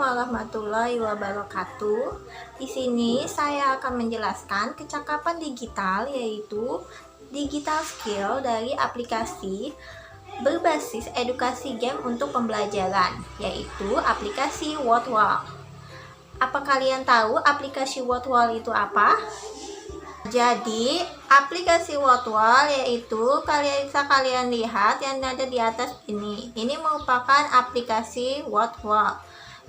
warahmatullahi wabarakatuh. Di sini saya akan menjelaskan kecakapan digital, yaitu digital skill dari aplikasi berbasis edukasi game untuk pembelajaran, yaitu aplikasi WordWall. Apa kalian tahu aplikasi WordWall itu apa? Jadi, aplikasi WordWall yaitu bisa kalian lihat yang ada di atas ini. Ini merupakan aplikasi WordWall.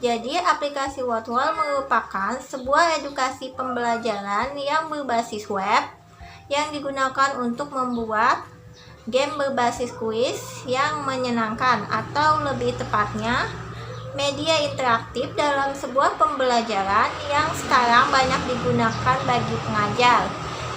Jadi, aplikasi WordWall merupakan sebuah edukasi pembelajaran yang berbasis web yang digunakan untuk membuat game berbasis kuis yang menyenangkan, atau lebih tepatnya media interaktif dalam sebuah pembelajaran yang sekarang banyak digunakan bagi pengajar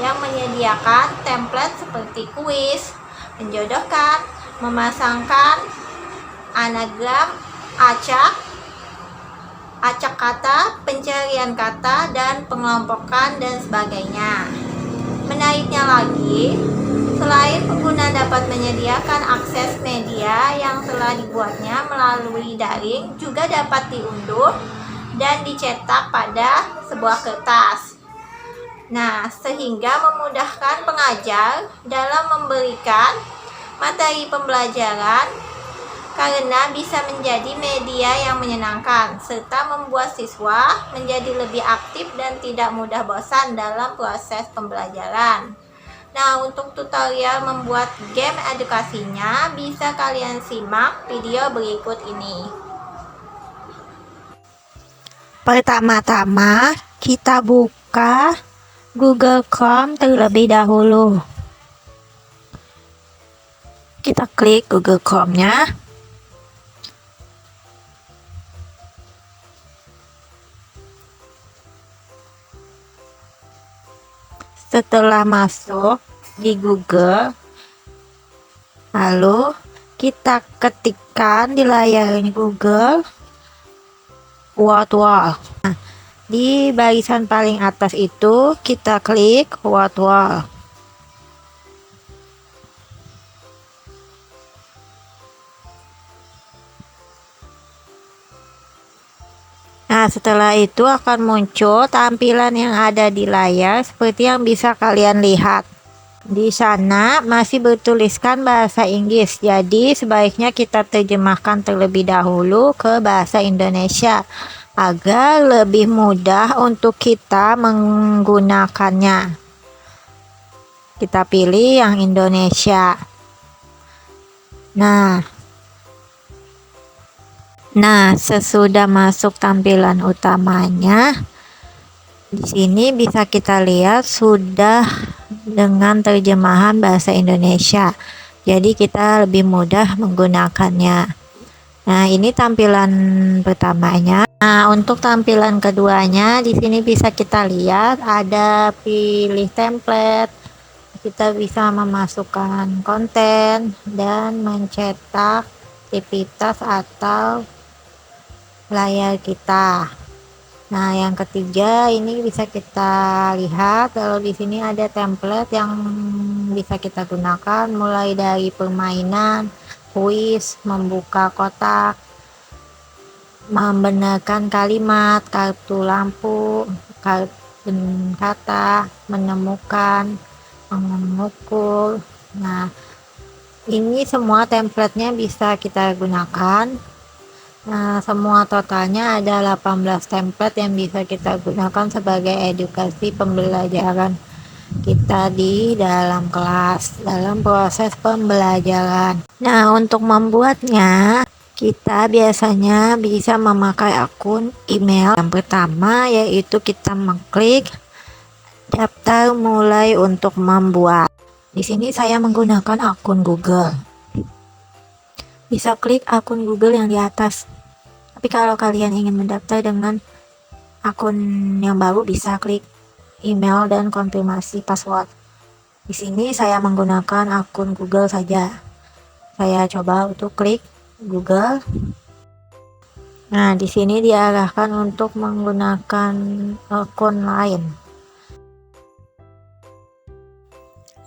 yang menyediakan template seperti kuis, menjodohkan, memasangkan anagram, acak kata, pencarian kata, dan pengelompokan dan sebagainya. Menariknya lagi, selain pengguna dapat menyediakan akses media yang telah dibuatnya melalui daring, juga dapat diunduh dan dicetak pada sebuah kertas. Nah, sehingga memudahkan pengajar dalam memberikan materi pembelajaran karena bisa menjadi media yang menyenangkan serta membuat siswa menjadi lebih aktif dan tidak mudah bosan dalam proses pembelajaran. Nah, untuk tutorial membuat game edukasinya bisa kalian simak video berikut ini. Pertama-tama kita buka Google Chrome terlebih dahulu. Kita klik Google Chrome-nya. Setelah masuk di Google, lalu kita ketikkan di layar Google WordWall. Nah, di barisan paling atas itu kita klik WordWall. Nah, setelah itu akan muncul tampilan yang ada di layar seperti yang bisa kalian lihat. Di sana masih bertuliskan bahasa Inggris, jadi sebaiknya kita terjemahkan terlebih dahulu ke bahasa Indonesia agar lebih mudah untuk kita menggunakannya. Kita pilih yang Indonesia. Nah, sesudah masuk tampilan utamanya, di sini bisa kita lihat sudah dengan terjemahan bahasa Indonesia. Jadi kita lebih mudah menggunakannya. Nah, ini tampilan pertamanya. Nah, untuk tampilan keduanya di sini bisa kita lihat ada pilih template. Kita bisa memasukkan konten dan mencetak aktivitas atau layar kita. Nah, yang ketiga ini bisa kita lihat kalau di sini ada template yang bisa kita gunakan mulai dari permainan, kuis, membuka kotak, membenarkan kalimat, kartu lampu, kartu kata, menemukan, mengukur. Nah, ini semua templatenya bisa kita gunakan. Nah, semua totalnya ada 18 template yang bisa kita gunakan sebagai edukasi pembelajaran kita di dalam kelas, dalam proses pembelajaran. Nah, untuk membuatnya, kita biasanya bisa memakai akun email. Yang pertama yaitu kita mengklik daftar mulai untuk membuat. Di sini saya menggunakan akun Google. Bisa klik akun Google yang di atas. Tapi kalau kalian ingin mendaftar dengan akun yang baru, bisa klik email dan konfirmasi password. Di sini saya menggunakan akun Google saja. Saya coba untuk klik Google. Nah, di sini diarahkan untuk menggunakan akun lain.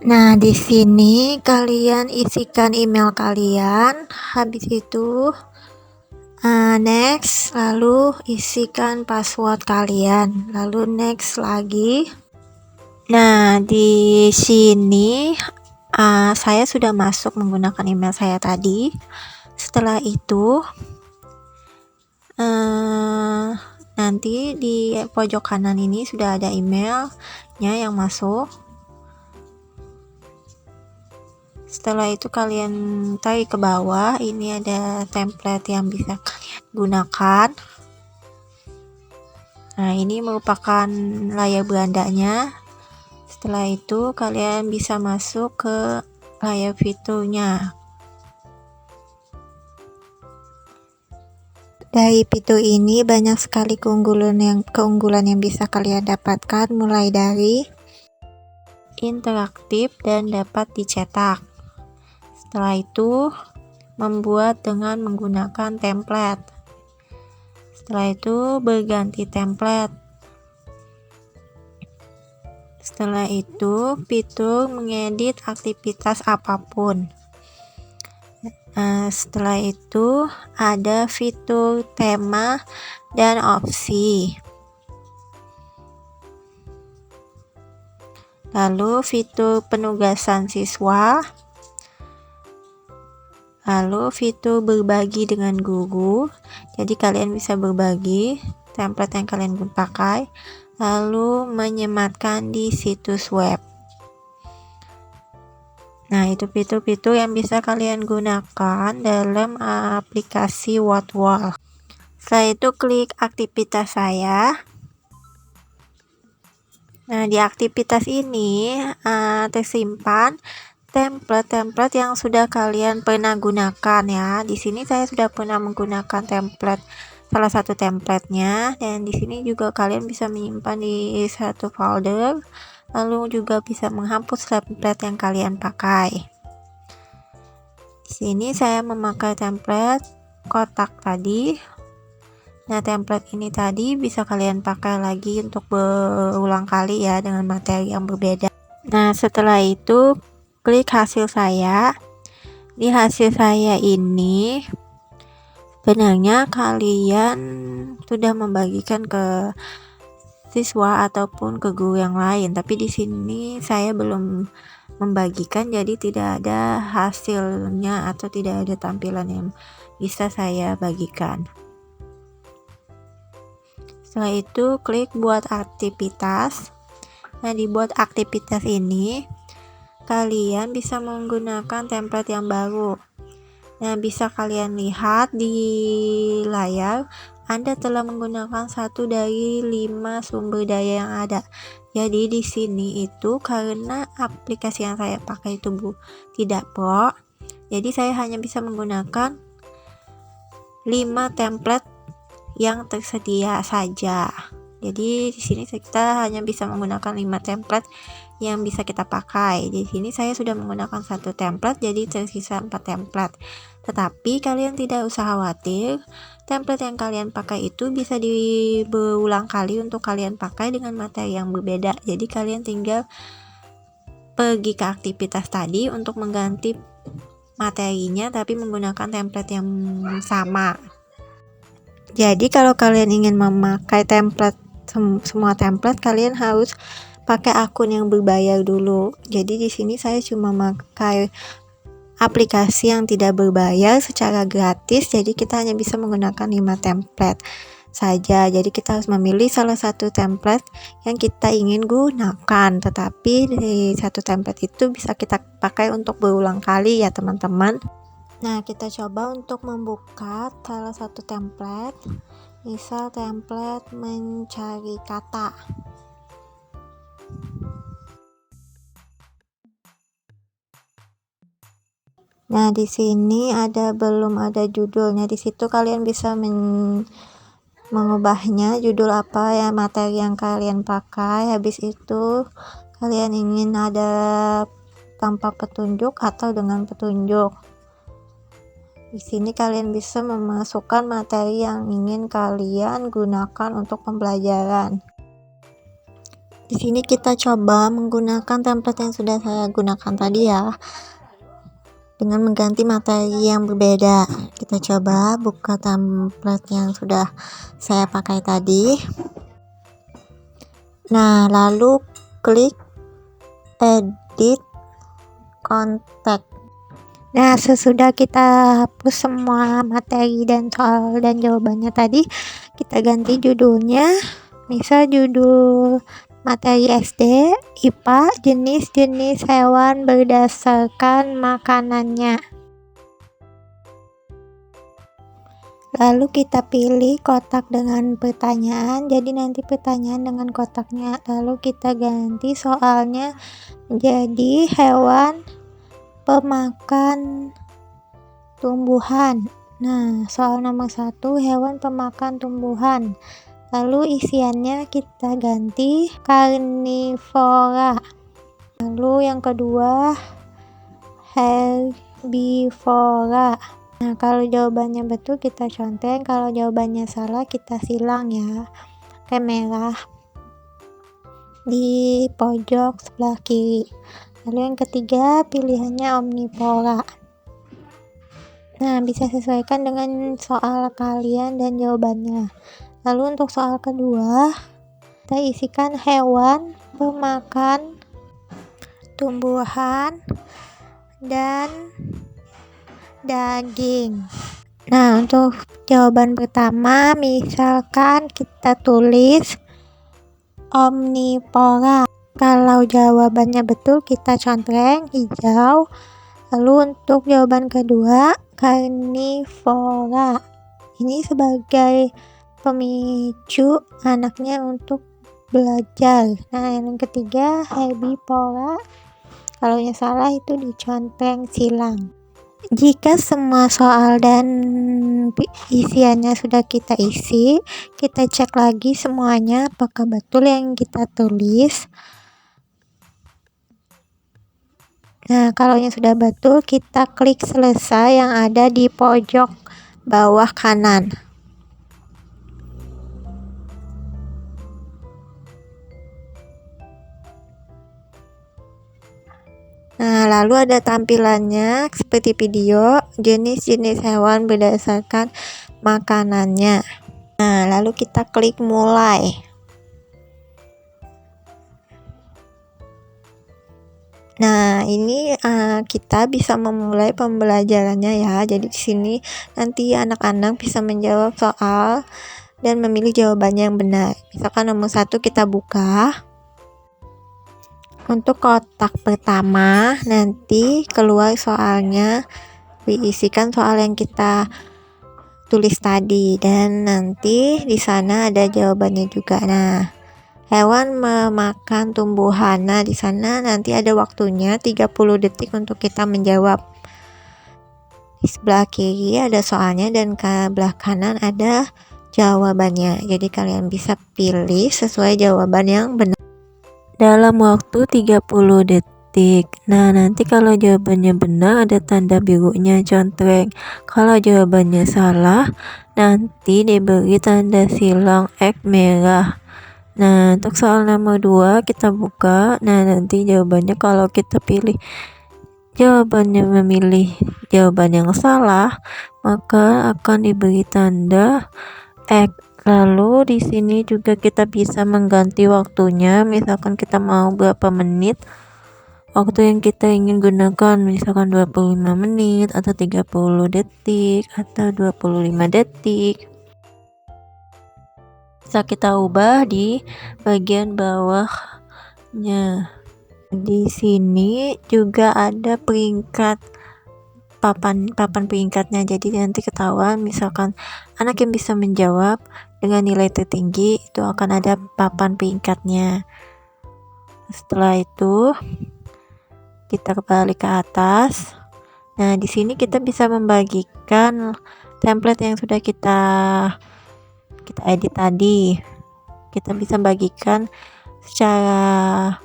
Nah, di sini kalian isikan email kalian, habis itu Next, lalu isikan password kalian. Lalu next lagi. Nah, di sini saya sudah masuk menggunakan email saya tadi. Setelah itu, nanti di pojok kanan ini sudah ada emailnya yang masuk. Setelah itu kalian tarik ke bawah, ini ada template yang bisa kalian gunakan. Nah, ini merupakan layar berandanya. Setelah itu kalian bisa masuk ke layar fiturnya. Dari fitur ini banyak sekali keunggulan yang bisa kalian dapatkan, mulai dari interaktif dan dapat dicetak. Setelah itu membuat dengan menggunakan template. Setelah itu berganti template. Setelah itu fitur mengedit aktivitas apapun. Setelah itu ada fitur tema dan opsi. Lalu fitur penugasan siswa. Lalu fitur berbagi dengan guru. Jadi kalian bisa berbagi template yang kalian pakai. Lalu menyematkan di situs web. Nah, itu fitur-fitur yang bisa kalian gunakan dalam aplikasi Wordwall. Setelah itu klik aktivitas saya. Nah, di aktivitas ini tersimpan template-template yang sudah kalian pernah gunakan ya. Di sini saya sudah pernah menggunakan template, salah satu templatenya, dan di sini juga kalian bisa menyimpan di satu folder, lalu juga bisa menghapus template yang kalian pakai. Di sini saya memakai template kotak tadi. Nah, template ini tadi bisa kalian pakai lagi untuk berulang kali ya dengan materi yang berbeda. Nah, setelah itu klik hasil saya. Di hasil saya ini sebenarnya kalian sudah membagikan ke siswa ataupun ke guru yang lain, tapi di sini saya belum membagikan, jadi tidak ada hasilnya atau tidak ada tampilan yang bisa saya bagikan. Setelah itu klik buat aktivitas. Nah, di buat aktivitas ini kalian bisa menggunakan template yang baru. Nah, bisa kalian lihat di layar, Anda telah menggunakan satu dari 5 sumber daya yang ada. Jadi di sini itu karena aplikasi yang saya pakai itu tidak pro, jadi saya hanya bisa menggunakan 5 template yang tersedia saja. Jadi di sini kita hanya bisa menggunakan 5 template yang bisa kita pakai. Di sini saya sudah menggunakan 1 template, jadi tersisa 4 template. Tetapi kalian tidak usah khawatir, template yang kalian pakai itu bisa berulang kali untuk kalian pakai dengan materi yang berbeda. Jadi kalian tinggal pergi ke aktivitas tadi untuk mengganti materinya tapi menggunakan template yang sama. Jadi kalau kalian ingin memakai template semua template, kalian harus pakai akun yang berbayar dulu. Jadi di sini saya cuma memakai aplikasi yang tidak berbayar secara gratis, jadi kita hanya bisa menggunakan 5 template saja. Jadi kita harus memilih salah satu template yang kita ingin gunakan, tetapi di satu template itu bisa kita pakai untuk berulang kali ya teman-teman. Nah, kita coba untuk membuka salah satu template, misal template mencari kata. Nah, di sini belum ada judulnya. Di situ kalian bisa mengubahnya judul apa ya materi yang kalian pakai. Habis itu kalian ingin ada tanpa petunjuk atau dengan petunjuk. Di sini kalian bisa memasukkan materi yang ingin kalian gunakan untuk pembelajaran. Di sini kita coba menggunakan template yang sudah saya gunakan tadi ya. dengan mengganti materi yang berbeda. Kita coba buka template yang sudah saya pakai tadi. Nah, lalu klik edit kontak. Nah, sesudah kita hapus semua materi dan soal dan jawabannya tadi, kita ganti judulnya. Misal judul materi SD, IPA, jenis-jenis hewan berdasarkan makanannya. Lalu kita pilih kotak dengan pertanyaan, jadi nanti pertanyaan dengan kotaknya. Lalu kita ganti soalnya menjadi hewan pemakan tumbuhan. Nah, soal nomor 1 hewan pemakan tumbuhan. Lalu isiannya kita ganti karnivora. Lalu yang kedua herbivora. Nah, kalau jawabannya betul kita conteng, kalau jawabannya salah kita silang ya. Kayak merah di pojok sebelah kiri. Lalu yang ketiga pilihannya omnivora. Nah, bisa sesuaikan dengan soal kalian dan jawabannya. Lalu untuk soal kedua, kita isikan hewan pemakan tumbuhan dan daging. Nah, untuk jawaban pertama, misalkan kita tulis omnivora. Kalau jawabannya betul, kita contreng hijau. Lalu untuk jawaban kedua, karnivora. Ini sebagai pemicu anaknya untuk belajar. Nah, yang ketiga, herbivora. Kalau yang salah itu diconteng silang. Jika semua soal dan isiannya sudah kita isi, kita cek lagi semuanya apakah betul yang kita tulis. Nah, kalau yang sudah betul, kita klik selesai yang ada di pojok bawah kanan. Nah, lalu ada tampilannya seperti video, jenis-jenis hewan berdasarkan makanannya. Nah, lalu kita klik mulai. Nah, ini kita bisa memulai pembelajarannya ya. Jadi di sini nanti anak-anak bisa menjawab soal dan memilih jawabannya yang benar. Misalkan nomor 1 kita buka. Untuk kotak pertama nanti keluar soalnya, diisikan soal yang kita tulis tadi dan nanti di sana ada jawabannya juga. Nah, hewan memakan tumbuhan. Nah, di sana nanti ada waktunya 30 detik untuk kita menjawab. Di sebelah kiri ada soalnya dan ke sebelah kanan ada jawabannya. Jadi kalian bisa pilih sesuai jawaban yang benar dalam waktu 30 detik. Nah, nanti kalau jawabannya benar ada tanda birunya contreng. Kalau jawabannya salah, nanti diberi tanda silang X merah. Nah, untuk soal nomor 2 kita buka. Nah, nanti jawabannya kalau kita pilih jawabannya memilih jawaban yang salah, maka akan diberi tanda X. Lalu di sini juga kita bisa mengganti waktunya, misalkan kita mau berapa menit waktu yang kita ingin gunakan, misalkan 25 menit atau 30 detik atau 25 detik. Bisa kita ubah di bagian bawahnya. Di sini juga ada peringkat papan peringkatnya, jadi nanti ketahuan misalkan anak yang bisa menjawab dengan nilai tertinggi itu akan ada papan peringkatnya. Setelah itu kita kembali ke atas. Nah, di sini kita bisa membagikan template yang sudah kita edit tadi. Kita bisa bagikan secara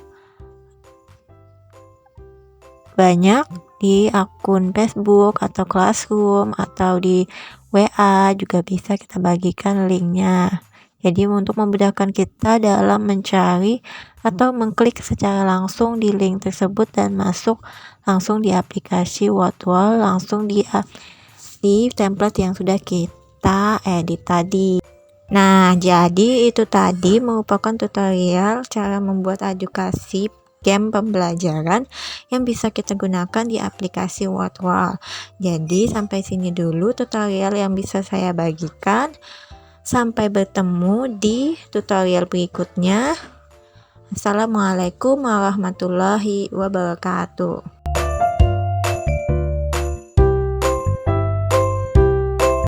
banyak di akun Facebook atau Classroom atau di WA juga bisa kita bagikan linknya. Jadi untuk memudahkan kita dalam mencari atau mengklik secara langsung di link tersebut dan masuk langsung di aplikasi Wordwall, langsung di template yang sudah kita edit tadi. Nah, jadi itu tadi merupakan tutorial cara membuat edukasi game pembelajaran yang bisa kita gunakan di aplikasi Wordwall. Jadi sampai sini dulu tutorial yang bisa saya bagikan. Sampai bertemu di tutorial berikutnya. Assalamualaikum warahmatullahi wabarakatuh.